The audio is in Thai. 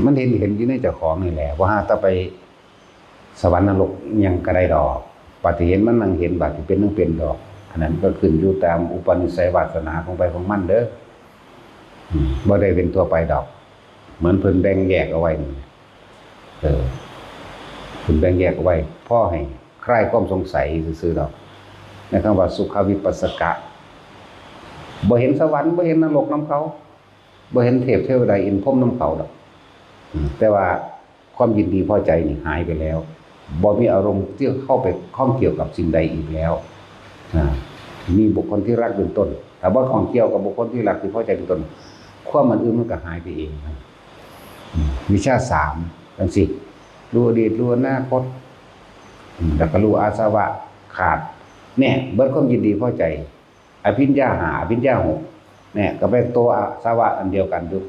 มันเห็นอยู่ในเจ้าของนี่แหละว่าถ้าไปสวรรค์นรกยังก็ได้ดอกปฏิเห็นมันนั่งเห็นบัดที่เป็นนั่งเป็นดอกอันนั้นก็ขึ้นอยู่ตามอุปนิสัยวาสนาของไปของมันเด้อบ่ได้เป็นตัวไปดอกเหมือนเพิ่นแบ่งแยกเอาไว้นี่เพิ่นแบ่งแยกเอาไว้พ่อให้คลายความสงสัยซื่อๆดอกในคำว่าสุขวิปัสสกะบ่เห็นสวรรค์บ่เห็นนรกนำเขาบ่เห็นเทพเทวดาอินพรหมนำเขาดอกแต่ว่าความยินดีพอใจนี่หายไปแล้วบ่มีอารมณ์ที่เข้าไปข้องเกี่ยวกับสิ่งใดอีกแล้วมีบุคคลที่รักเป็นต้นแต่ว่าข้องเกี่ยวกับบุคคลที่รักที่พอใจเป็นต้นความมันอื่นมันก็หายไปเองวิชา3จังซี่รู้อดีตรู้อนาคตแล้วก็รู้อาสวะขาดเนี่ยเบิดความยินดีพอใจอภิญญา5อภิญญา6เนี่ยก็เป็นตัวอาสวะอันเดียวกันอยู่